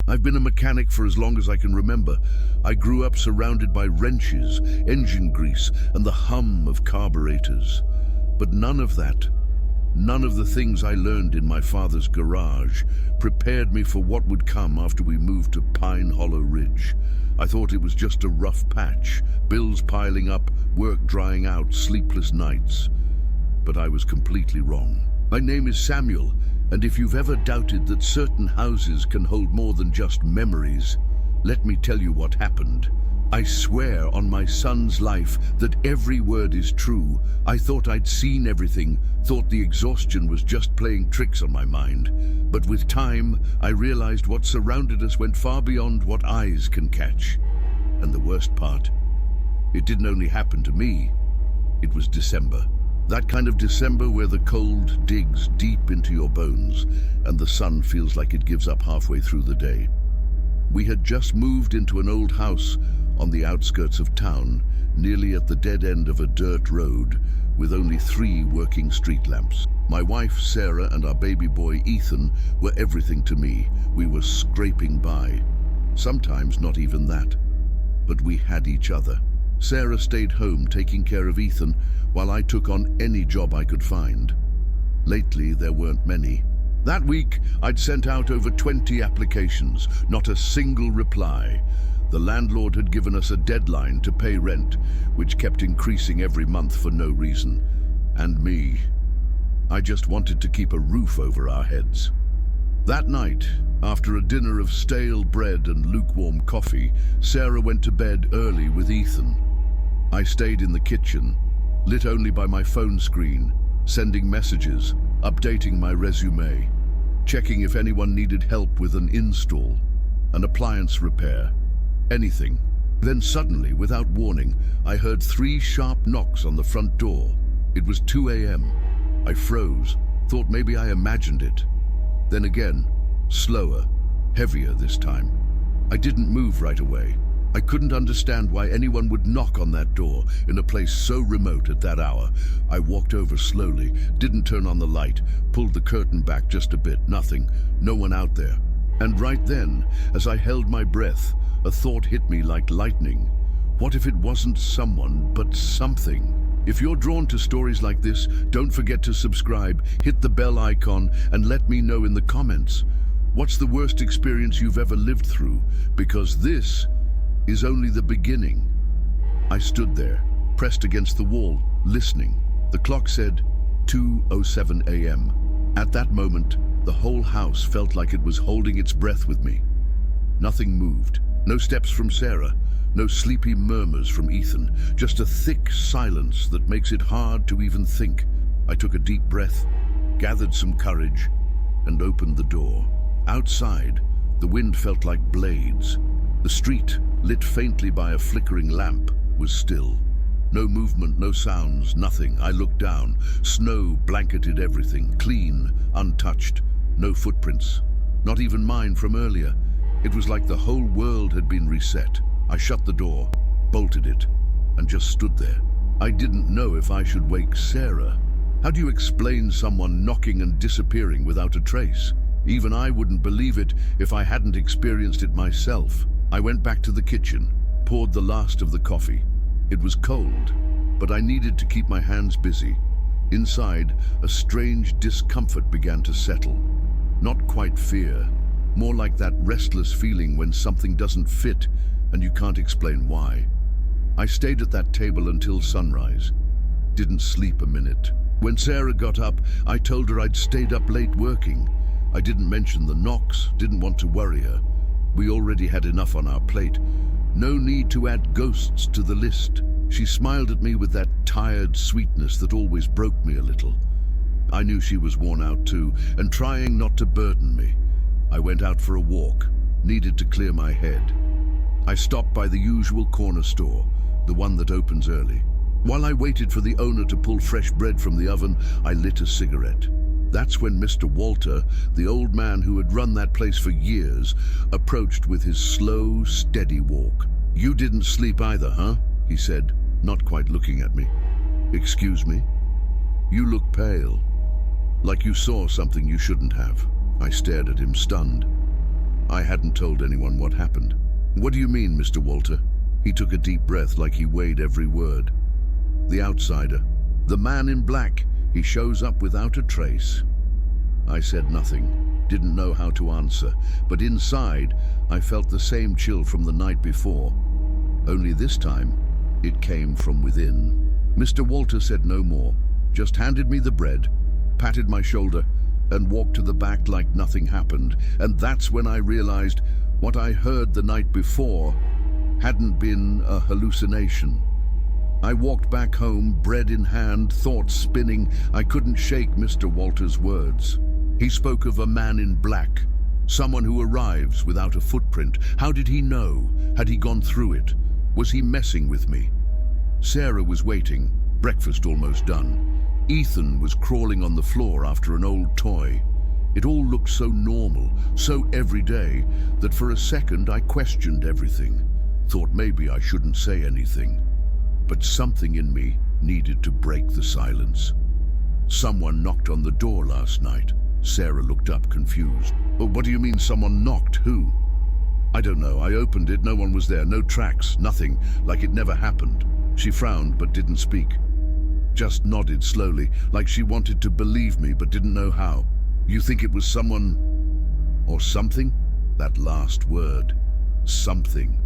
I've been a mechanic for as long as I can remember. I grew up surrounded by wrenches, engine grease, and the hum of carburetors. But none of the things I learned in my father's garage prepared me for what would come after we moved to Pine Hollow Ridge. I thought it was just a rough patch, bills piling up, work drying out, sleepless nights. But I was completely wrong. My name is Samuel, and if you've ever doubted that certain houses can hold more than just memories, let me tell you what happened. I swear on my son's life that every word is true. I thought I'd seen everything, thought the exhaustion was just playing tricks on my mind. But with time, I realized what surrounded us went far beyond what eyes can catch. And the worst part, it didn't only happen to me, it was December. That kind of December where the cold digs deep into your bones and the sun feels like it gives up halfway through the day. We had just moved into an old house on the outskirts of town, nearly at the dead end of a dirt road, with only 3 working street lamps. My wife, Sarah, and our baby boy, Ethan, were everything to me. We were scraping by. Sometimes not even that. But we had each other. Sarah stayed home taking care of Ethan, while I took on any job I could find. Lately, there weren't many. That week, I'd sent out over 20 applications, not a single reply. The landlord had given us a deadline to pay rent, which kept increasing every month for no reason. And me, I just wanted to keep a roof over our heads. That night, after a dinner of stale bread and lukewarm coffee, Sarah went to bed early with Ethan. I stayed in the kitchen, lit only by my phone screen, sending messages, updating my resume, checking if anyone needed help with an install, an appliance repair, anything. Then suddenly, without warning, I heard 3 sharp knocks on the front door. It was 2 a.m. I froze, thought maybe I imagined it. Then again, slower, heavier this time. I didn't move right away. I couldn't understand why anyone would knock on that door in a place so remote at that hour. I walked over slowly, didn't turn on the light, pulled the curtain back just a bit. Nothing, no one out there. And right then, as I held my breath, a thought hit me like lightning. What if it wasn't someone, but something? If you're drawn to stories like this, don't forget to subscribe, hit the bell icon, and let me know in the comments. What's the worst experience you've ever lived through? Because this is only the beginning. I stood there, pressed against the wall, listening. The clock said 2:07 a.m. At that moment, the whole house felt like it was holding its breath with me. Nothing moved. No steps from Sarah, no sleepy murmurs from Ethan, just a thick silence that makes it hard to even think. I took a deep breath, gathered some courage, and opened the door. Outside, the wind felt like blades. The street, lit faintly by a flickering lamp, was still. No movement, no sounds, nothing. I looked down. Snow blanketed everything, clean, untouched. No footprints, not even mine from earlier. It was like the whole world had been reset. I shut the door, bolted it, and just stood there. I didn't know if I should wake Sarah. How do you explain someone knocking and disappearing without a trace? Even I wouldn't believe it if I hadn't experienced it myself. I went back to the kitchen, poured the last of the coffee. It was cold, but I needed to keep my hands busy. Inside, a strange discomfort began to settle. Not quite fear, more like that restless feeling when something doesn't fit and you can't explain why. I stayed at that table until sunrise. Didn't sleep a minute. When Sarah got up, I told her I'd stayed up late working. I didn't mention the knocks, didn't want to worry her. We already had enough on our plate. No need to add ghosts to the list. She smiled at me with that tired sweetness that always broke me a little. I knew she was worn out too, and trying not to burden me. I went out for a walk, needed to clear my head. I stopped by the usual corner store, the one that opens early. While I waited for the owner to pull fresh bread from the oven, I lit a cigarette. That's when Mr. Walter, the old man who had run that place for years, approached with his slow, steady walk. "You didn't sleep either, huh?" he said, not quite looking at me. "Excuse me? You look pale, like you saw something you shouldn't have." I stared at him, stunned. I hadn't told anyone what happened. What do you mean, Mr. Walter? He took a deep breath like he weighed every word. The outsider. The man in black. He shows up without a trace. I said nothing, didn't know how to answer, but inside I felt the same chill from the night before. Only this time, it came from within. Mr. Walter said no more, just handed me the bread, patted my shoulder, and walked to the back like nothing happened. And that's when I realized what I heard the night before hadn't been a hallucination. I walked back home, bread in hand, thoughts spinning. I couldn't shake Mr. Walter's words. He spoke of a man in black, someone who arrives without a footprint. How did he know? Had he gone through it? Was he messing with me? Sarah was waiting, breakfast almost done. Ethan was crawling on the floor after an old toy. It all looked so normal, so everyday, that for a second I questioned everything. Thought maybe I shouldn't say anything. But something in me needed to break the silence. Someone knocked on the door last night. Sarah looked up, confused. Oh, what do you mean someone knocked? Who? I don't know. I opened it, no one was there, no tracks, nothing, like it never happened. She frowned but didn't speak. Just nodded slowly, like she wanted to believe me but didn't know how. You think it was someone or something? That last word, something,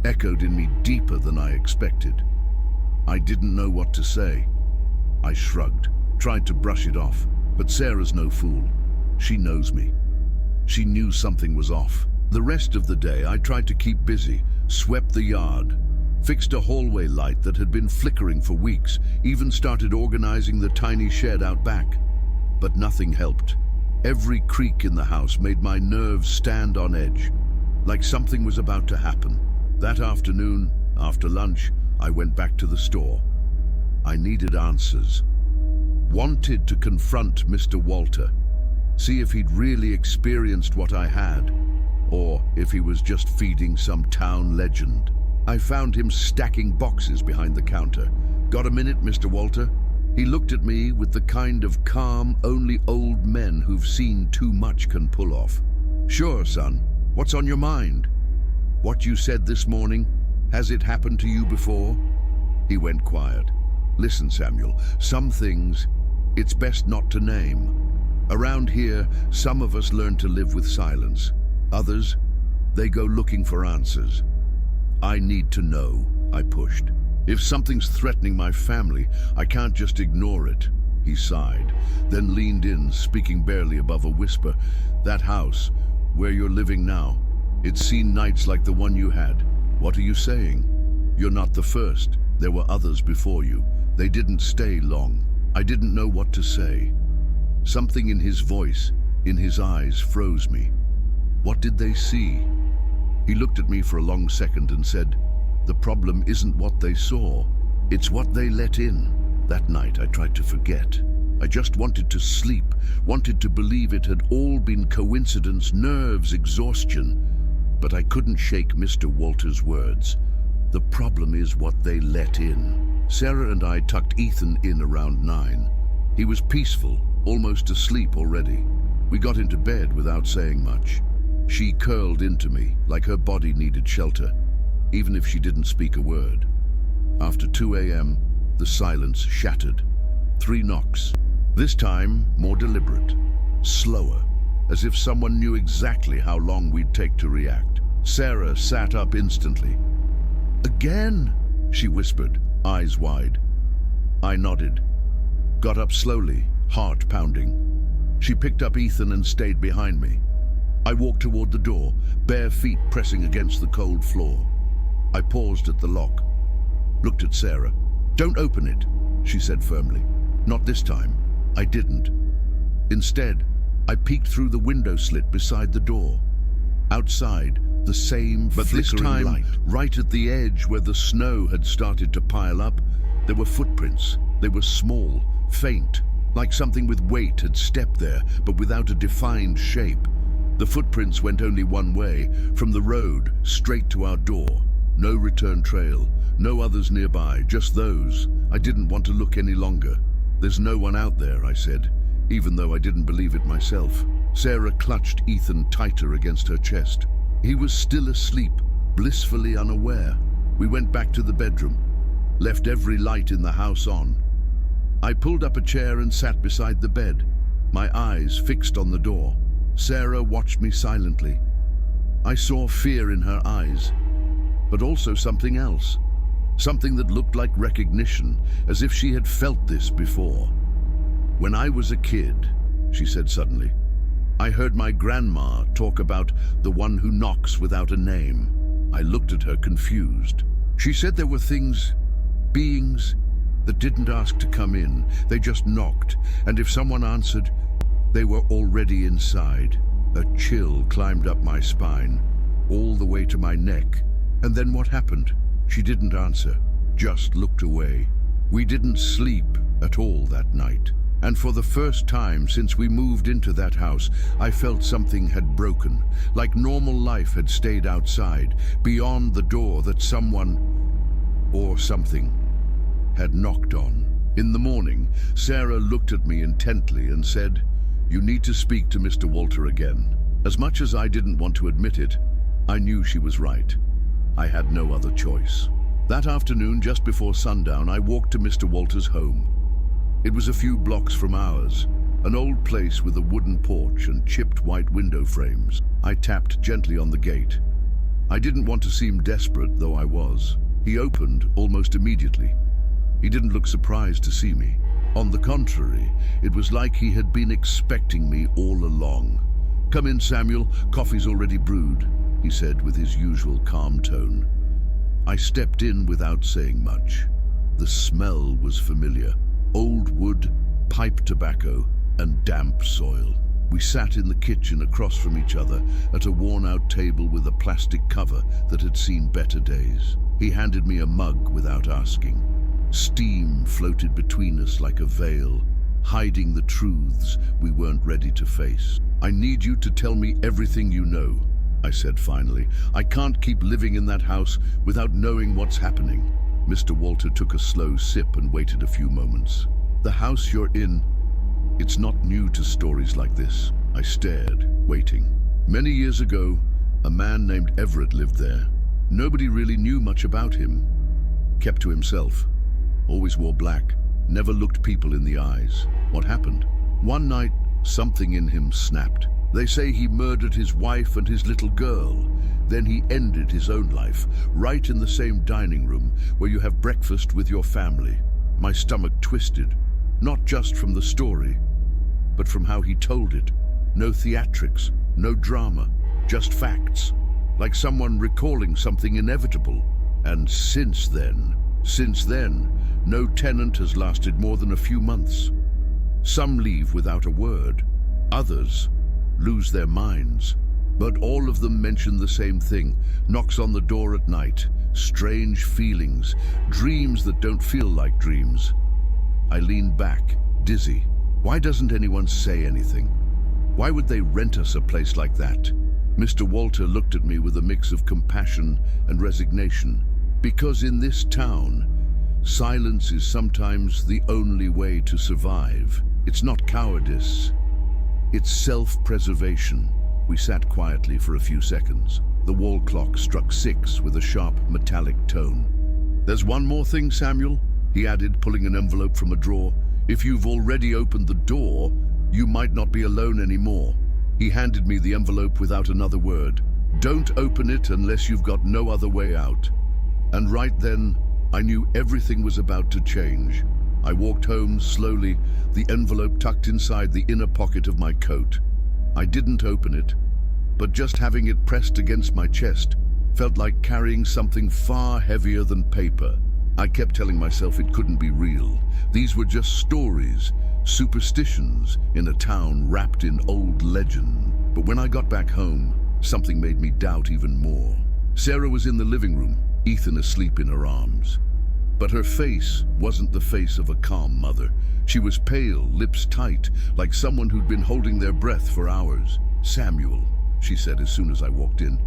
echoed in me deeper than I expected. I didn't know what to say. I shrugged, tried to brush it off, but Sarah's no fool. She knows me. She knew something was off. The rest of the day I tried to keep busy, swept the yard, fixed a hallway light that had been flickering for weeks, even started organizing the tiny shed out back. But nothing helped. Every creak in the house made my nerves stand on edge, like something was about to happen. That afternoon, after lunch, I went back to the store. I needed answers. Wanted to confront Mr. Walter, see if he'd really experienced what I had, or if he was just feeding some town legend. I found him stacking boxes behind the counter. Got a minute, Mr. Walter? He looked at me with the kind of calm only old men who've seen too much can pull off. Sure, son. What's on your mind? What you said this morning? Has it happened to you before? He went quiet. Listen, Samuel, some things it's best not to name. Around here, some of us learn to live with silence. Others, they go looking for answers. I need to know, I pushed. If something's threatening my family, I can't just ignore it. He sighed, then leaned in, speaking barely above a whisper. That house, where you're living now, it's seen nights like the one you had. What are you saying? You're not the first. There were others before you. They didn't stay long. I didn't know what to say. Something in his voice, in his eyes, froze me. What did they see? He looked at me for a long second and said, "The problem isn't what they saw, it's what they let in." That night I tried to forget. I just wanted to sleep, wanted to believe it had all been coincidence, nerves, exhaustion. But I couldn't shake Mr. Walter's words. The problem is what they let in. Sarah and I tucked Ethan in around 9. He was peaceful, almost asleep already. We got into bed without saying much. She curled into me, like her body needed shelter, even if she didn't speak a word. After 2 a.m., the silence shattered. 3 knocks. This time, more deliberate, slower, as if someone knew exactly how long we'd take to react. Sarah sat up instantly. "Again?" she whispered, eyes wide. I nodded, got up slowly, heart pounding. She picked up Ethan and stayed behind me. I walked toward the door, bare feet pressing against the cold floor. I paused at the lock, looked at Sarah. "Don't open it," she said firmly. "Not this time." I didn't. Instead, I peeked through the window slit beside the door. Outside, the same but this time, light. Right at the edge where the snow had started to pile up, there were footprints. They were small, faint, like something with weight had stepped there, but without a defined shape. The footprints went only one way, from the road straight to our door. No return trail, no others nearby, just those. I didn't want to look any longer. "There's no one out there," I said, even though I didn't believe it myself. Sarah clutched Ethan tighter against her chest. He was still asleep, blissfully unaware. We went back to the bedroom, left every light in the house on. I pulled up a chair and sat beside the bed, my eyes fixed on the door. Sarah watched me silently. I saw fear in her eyes, but also something else. Something that looked like recognition, as if she had felt this before. "When I was a kid," she said suddenly, "I heard my grandma talk about the one who knocks without a name." I looked at her confused. She said there were things, beings, that didn't ask to come in. They just knocked, and if someone answered, they were already inside. A chill climbed up my spine, all the way to my neck. And then what happened? She didn't answer, just looked away. We didn't sleep at all that night. And for the first time since we moved into that house, I felt something had broken, like normal life had stayed outside, beyond the door that someone, or something, had knocked on. In the morning, Sarah looked at me intently and said, "You need to speak to Mr. Walter again." As much as I didn't want to admit it, I knew she was right. I had no other choice. That afternoon, just before sundown, I walked to Mr. Walter's home. It was a few blocks from ours, an old place with a wooden porch and chipped white window frames. I tapped gently on the gate. I didn't want to seem desperate, though I was. He opened almost immediately. He didn't look surprised to see me. On the contrary, it was like he had been expecting me all along. "Come in, Samuel. Coffee's already brewed," he said with his usual calm tone. I stepped in without saying much. The smell was familiar. Old wood, pipe tobacco, and damp soil. We sat in the kitchen across from each other at a worn-out table with a plastic cover that had seen better days. He handed me a mug without asking. Steam floated between us like a veil, hiding the truths we weren't ready to face. "I need you to tell me everything you know," I said finally. "I can't keep living in that house without knowing what's happening." Mr. Walter took a slow sip and waited a few moments. "The house you're in, it's not new to stories like this." I stared, waiting. "Many years ago, a man named Everett lived there. Nobody really knew much about him. Kept to himself. Always wore black. Never looked people in the eyes. What happened? One night, something in him snapped. They say he murdered his wife and his little girl. Then he ended his own life, right in the same dining room where you have breakfast with your family." My stomach twisted, not just from the story, but from how he told it. No theatrics, no drama, just facts, like someone recalling something inevitable. And since then, no tenant has lasted more than a few months. Some leave without a word, others lose their minds. But all of them mention the same thing: knocks on the door at night, strange feelings, dreams that don't feel like dreams. I leaned back, dizzy. Why doesn't anyone say anything? Why would they rent us a place like that? Mr. Walter looked at me with a mix of compassion and resignation. "Because in this town, silence is sometimes the only way to survive. It's not cowardice, it's self-preservation." We sat quietly for a few seconds. The wall clock struck 6 with a sharp, metallic tone. "There's one more thing, Samuel," he added, pulling an envelope from a drawer. "If you've already opened the door, you might not be alone anymore." He handed me the envelope without another word. "Don't open it unless you've got no other way out." And right then, I knew everything was about to change. I walked home slowly, the envelope tucked inside the inner pocket of my coat. I didn't open it, but just having it pressed against my chest felt like carrying something far heavier than paper. I kept telling myself it couldn't be real. These were just stories, superstitions in a town wrapped in old legend. But when I got back home, something made me doubt even more. Sarah was in the living room, Ethan asleep in her arms. But her face wasn't the face of a calm mother. She was pale, lips tight, like someone who'd been holding their breath for hours. "Samuel," she said as soon as I walked in.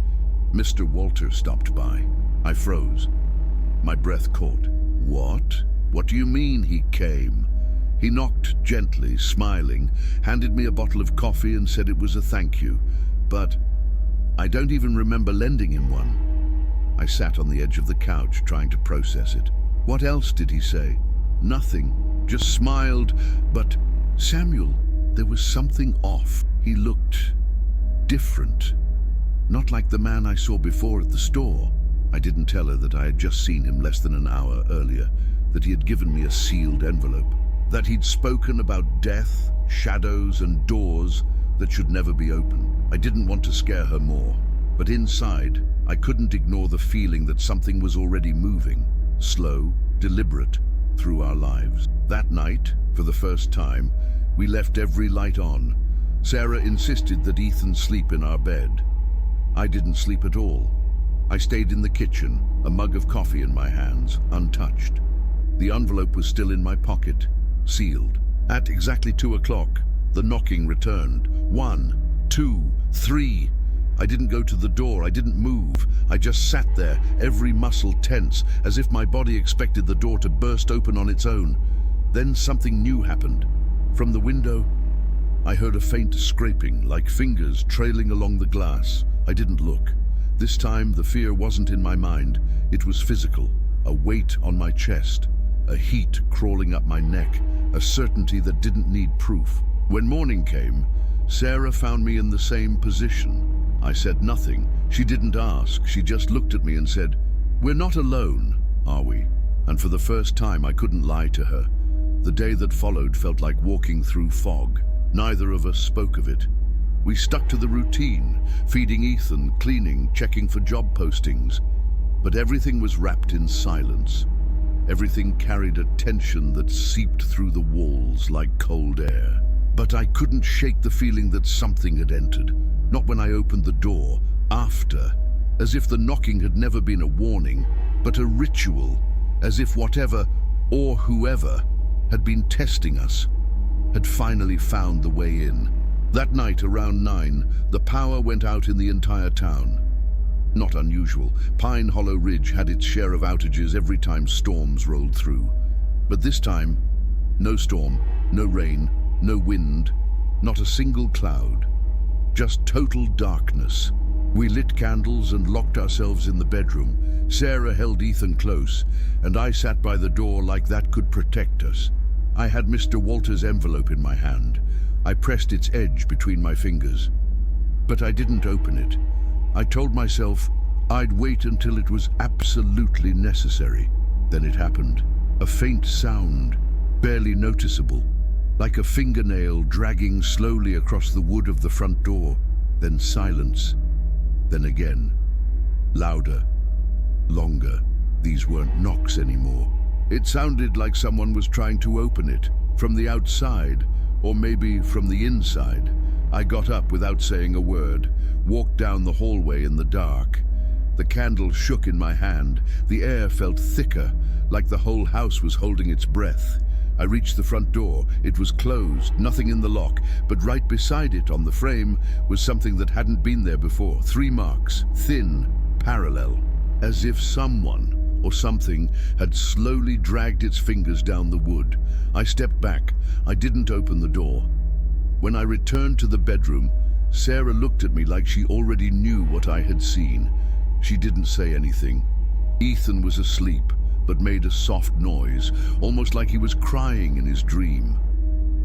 "Mr. Walter stopped by." I froze. My breath caught. "What? What do you mean he came?" He knocked gently, smiling, handed me a bottle of coffee and said it was a thank you. But I don't even remember lending him one. I sat on the edge of the couch trying to process it. What else did he say? Nothing, just smiled. But Samuel, there was something off. He looked different. Not like the man I saw before at the store. I didn't tell her that I had just seen him less than an hour earlier, that he had given me a sealed envelope, that he'd spoken about death, shadows, and doors that should never be opened. I didn't want to scare her more, but inside, I couldn't ignore the feeling that something was already moving, slow, deliberate, through our lives. That night, for the first time, we left every light on. Sarah insisted that Ethan sleep in our bed. I didn't sleep at all. I stayed in the kitchen, a mug of coffee in my hands, untouched. The envelope was still in my pocket, sealed. At exactly 2 o'clock, the knocking returned. 1, 2, 3. I didn't go to the door, I didn't move. I just sat there, every muscle tense, as if my body expected the door to burst open on its own. Then something new happened. From the window, I heard a faint scraping, like fingers trailing along the glass. I didn't look. This time, the fear wasn't in my mind. It was physical, a weight on my chest, a heat crawling up my neck, a certainty that didn't need proof. When morning came, Sarah found me in the same position. I said nothing. She didn't ask. She just looked at me and said, "We're not alone, are we?" And for the first time, I couldn't lie to her. The day that followed felt like walking through fog. Neither of us spoke of it. We stuck to the routine, feeding Ethan, cleaning, checking for job postings. But everything was wrapped in silence. Everything carried a tension that seeped through the walls like cold air. But I couldn't shake the feeling that something had entered. Not when I opened the door, after. As if the knocking had never been a warning, but a ritual. As if whatever, or whoever, had been testing us, had finally found the way in. That night, around 9, the power went out in the entire town. Not unusual. Pine Hollow Ridge had its share of outages every time storms rolled through. But this time, no storm, no rain, no wind, not a single cloud. Just total darkness. We lit candles and locked ourselves in the bedroom. Sarah held Ethan close, and I sat by the door like that could protect us. I had Mr. Walter's envelope in my hand. I pressed its edge between my fingers. But I didn't open it. I told myself I'd wait until it was absolutely necessary. Then it happened. A faint sound, barely noticeable, like a fingernail dragging slowly across the wood of the front door. Then silence. Then again. Louder. Longer. These weren't knocks anymore. It sounded like someone was trying to open it, from the outside, or maybe from the inside. I got up without saying a word, walked down the hallway in the dark. The candle shook in my hand. The air felt thicker, like the whole house was holding its breath. I reached the front door. It was closed, nothing in the lock, but right beside it on the frame was something that hadn't been there before. 3 marks, thin, parallel, as if someone or something had slowly dragged its fingers down the wood. I stepped back. I didn't open the door. When I returned to the bedroom, Sarah looked at me like she already knew what I had seen. She didn't say anything. Ethan was asleep, but made a soft noise, almost like he was crying in his dream.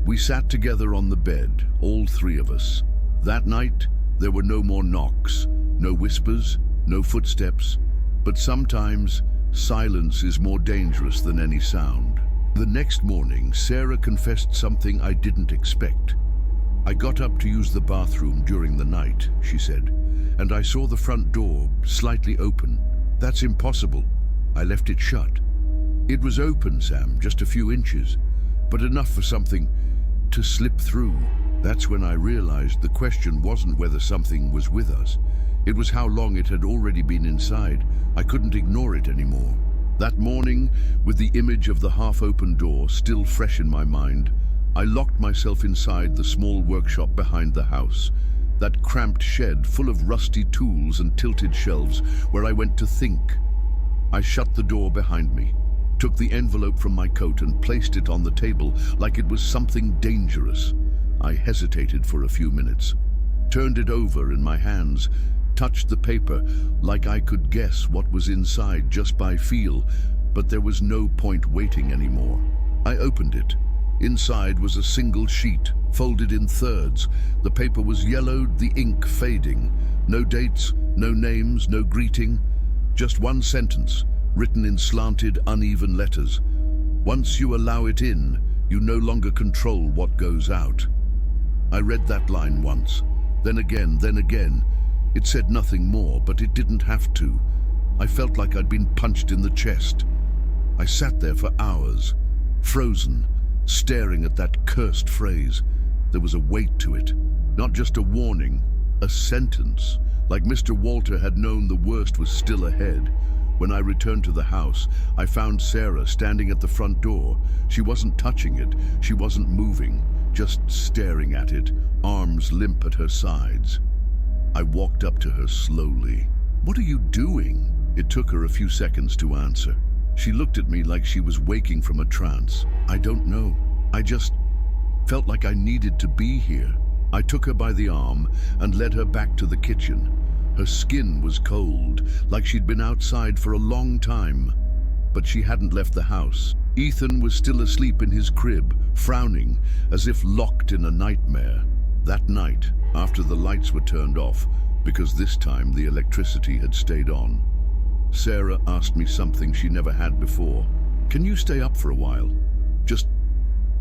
We sat together on the bed, all 3 of us. That night, there were no more knocks, no whispers, no footsteps, but sometimes silence is more dangerous than any sound. The next morning, Sarah confessed something I didn't expect. "I got up to use the bathroom during the night," she said, "and I saw the front door slightly open. That's impossible. I left it shut." "It was open, Sam, just a few inches, but enough for something to slip through." That's when I realized the question wasn't whether something was with us. It was how long it had already been inside. I couldn't ignore it anymore. That morning, with the image of the half-open door still fresh in my mind, I locked myself inside the small workshop behind the house, that cramped shed full of rusty tools and tilted shelves where I went to think. I shut the door behind me. took the envelope from my coat and placed it on the table like it was something dangerous. I hesitated for a few minutes, turned it over in my hands, touched the paper like I could guess what was inside just by feel, but there was no point waiting anymore. I opened it. Inside was a single sheet, folded in thirds. The paper was yellowed, the ink fading. No dates, no names, no greeting. Just one sentence, written in slanted, uneven letters. Once you allow it in, you no longer control what goes out. I read that line once, then again, then again. It said nothing more, but it didn't have to. I felt like I'd been punched in the chest. I sat there for hours, frozen, staring at that cursed phrase. There was a weight to it, not just a warning, a sentence, like Mr. Walter had known the worst was still ahead. When I returned to the house, I found Sarah standing at the front door. She wasn't touching it, she wasn't moving, just staring at it, arms limp at her sides. I walked up to her slowly. "What are you doing?" It took her a few seconds to answer. She looked at me like she was waking from a trance. "I don't know. I just felt like I needed to be here." I took her by the arm and led her back to the kitchen. Her skin was cold, like she'd been outside for a long time. But she hadn't left the house. Ethan was still asleep in his crib, frowning, as if locked in a nightmare. That night, after the lights were turned off, because this time the electricity had stayed on, Sarah asked me something she never had before. "Can you stay up for a while? Just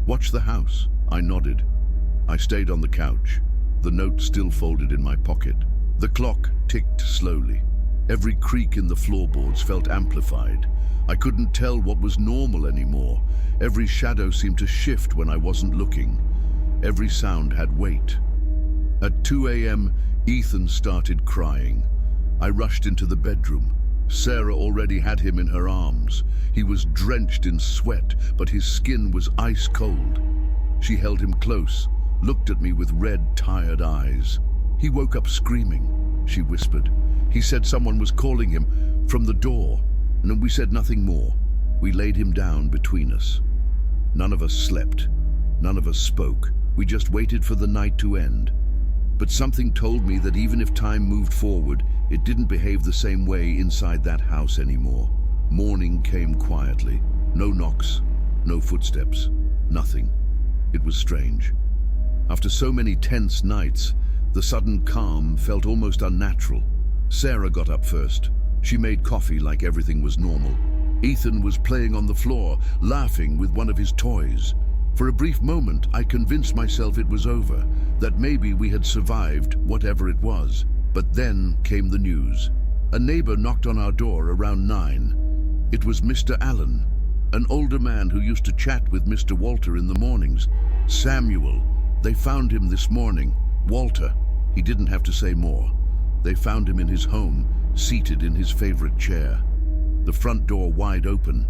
watch the house?" I nodded. I stayed on the couch, the note still folded in my pocket. The clock ticked slowly. Every creak in the floorboards felt amplified. I couldn't tell what was normal anymore. Every shadow seemed to shift when I wasn't looking. Every sound had weight. At 2 a.m., Ethan started crying. I rushed into the bedroom. Sarah already had him in her arms. He was drenched in sweat, but his skin was ice cold. She held him close, looked at me with red, tired eyes. "He woke up screaming," she whispered. "He said someone was calling him from the door, and we said nothing more. We laid him down between us. None of us slept. None of us spoke. We just waited for the night to end. But something told me that even if time moved forward, it didn't behave the same way inside that house anymore." Morning came quietly. No knocks, no footsteps, nothing. It was strange. After so many tense nights, the sudden calm felt almost unnatural. Sarah got up first. She made coffee like everything was normal. Ethan was playing on the floor, laughing with one of his toys. For a brief moment, I convinced myself it was over, that maybe we had survived whatever it was. But then came the news. A neighbor knocked on our door around 9. It was Mr. Allen, an older man who used to chat with Mr. Walter in the mornings. "Samuel, they found him this morning. Walter." He didn't have to say more. They found him in his home, seated in his favorite chair. The front door wide open.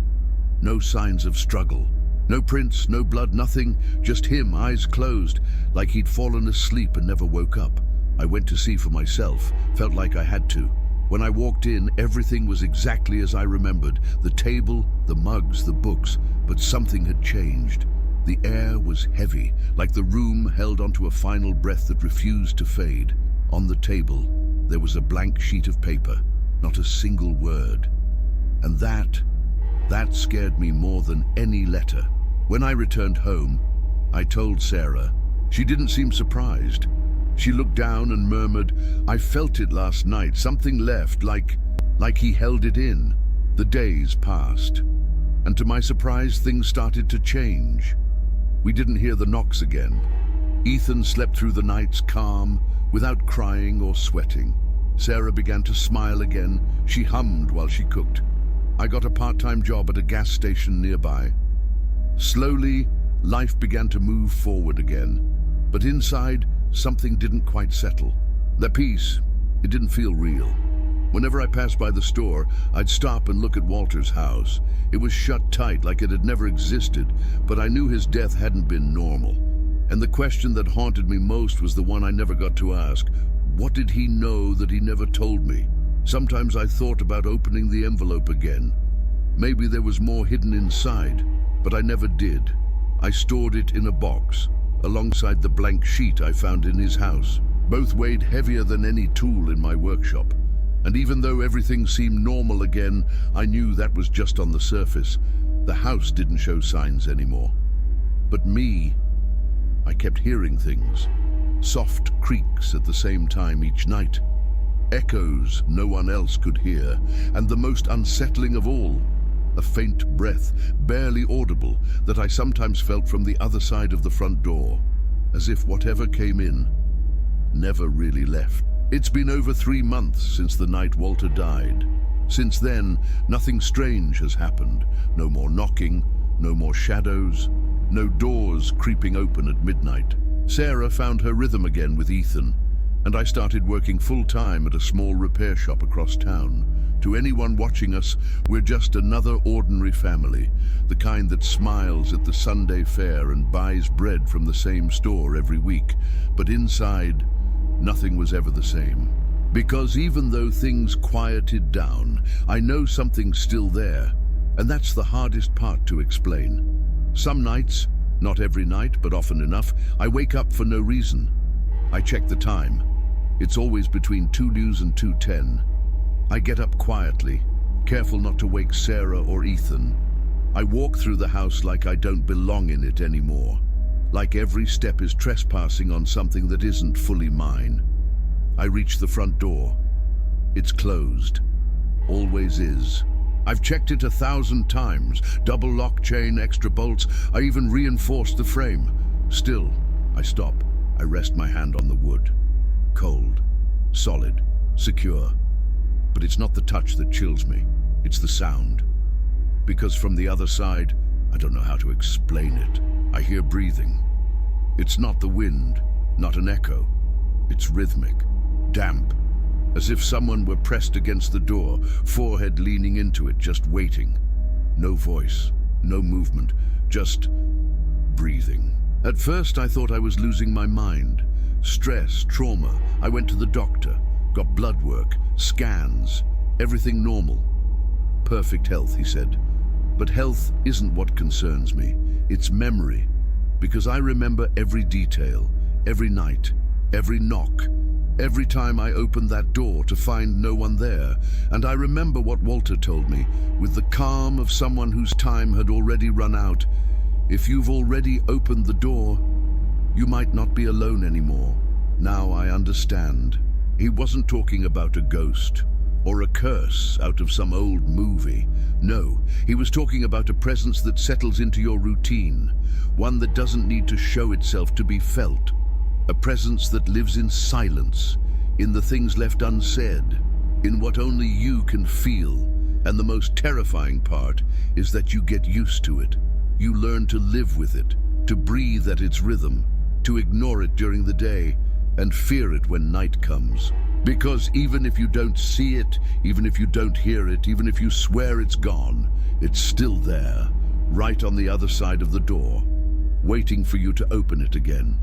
No signs of struggle. No prints, no blood, nothing. Just him, eyes closed, like he'd fallen asleep and never woke up. I went to see for myself, felt like I had to. When I walked in, everything was exactly as I remembered. The table, the mugs, the books, but something had changed. The air was heavy, like the room held onto a final breath that refused to fade. On the table, there was a blank sheet of paper, not a single word. And that scared me more than any letter. When I returned home, I told Sarah. She didn't seem surprised. She looked down and murmured, "I felt it last night, something left, like he held it in." The days passed, and to my surprise, things started to change. We didn't hear the knocks again. Ethan slept through the nights calm, without crying or sweating. Sarah began to smile again. She hummed while she cooked. I got a part-time job at a gas station nearby. Slowly, life began to move forward again. But inside, something didn't quite settle. The peace, it didn't feel real. Whenever I passed by the store, I'd stop and look at Walter's house. It was shut tight, like it had never existed, but I knew his death hadn't been normal. And the question that haunted me most was the one I never got to ask. What did he know that he never told me? Sometimes I thought about opening the envelope again. Maybe there was more hidden inside, but I never did. I stored it in a box, alongside the blank sheet I found in his house. Both weighed heavier than any tool in my workshop. And even though everything seemed normal again, I knew that was just on the surface. The house didn't show signs anymore. But me, I kept hearing things. Soft creaks at the same time each night. Echoes no one else could hear. And the most unsettling of all, a faint breath, barely audible, that I sometimes felt from the other side of the front door, as if whatever came in never really left. It's been over 3 months since the night Walter died. Since then, nothing strange has happened. No more knocking, no more shadows, no doors creeping open at midnight. Sarah found her rhythm again with Ethan, and I started working full-time at a small repair shop across town. To anyone watching us, we're just another ordinary family, the kind that smiles at the Sunday fair and buys bread from the same store every week. But inside, nothing was ever the same. Because even though things quieted down, I know something's still there, and that's the hardest part to explain. Some nights, not every night, but often enough, I wake up for no reason. I check the time. It's always between 2 news and 2:10. I get up quietly, careful not to wake Sarah or Ethan. I walk through the house like I don't belong in it anymore, like every step is trespassing on something that isn't fully mine. I reach the front door. It's closed. Always is. I've checked it 1,000 times. Double lock chain, extra bolts. I even reinforced the frame. Still, I stop. I rest my hand on the wood. Cold, solid, secure. But it's not the touch that chills me. It's the sound. Because from the other side, I don't know how to explain it, I hear breathing. It's not the wind, not an echo. It's rhythmic, damp, as if someone were pressed against the door, forehead leaning into it, just waiting. No voice, no movement, just breathing. At first I thought I was losing my mind. Stress, trauma. I went to the doctor, got blood work, scans, everything normal. Perfect health, he said. But health isn't what concerns me. It's memory. Because I remember every detail, every night, every knock, every time I opened that door to find no one there. And I remember what Walter told me, with the calm of someone whose time had already run out. If you've already opened the door, you might not be alone anymore. Now I understand. He wasn't talking about a ghost or a curse out of some old movie. No, he was talking about a presence that settles into your routine, one that doesn't need to show itself to be felt. A presence that lives in silence, in the things left unsaid, in what only you can feel. And the most terrifying part is that you get used to it. You learn to live with it, to breathe at its rhythm, to ignore it during the day, and fear it when night comes. Because even if you don't see it, even if you don't hear it, even if you swear it's gone, it's still there, right on the other side of the door, waiting for you to open it again.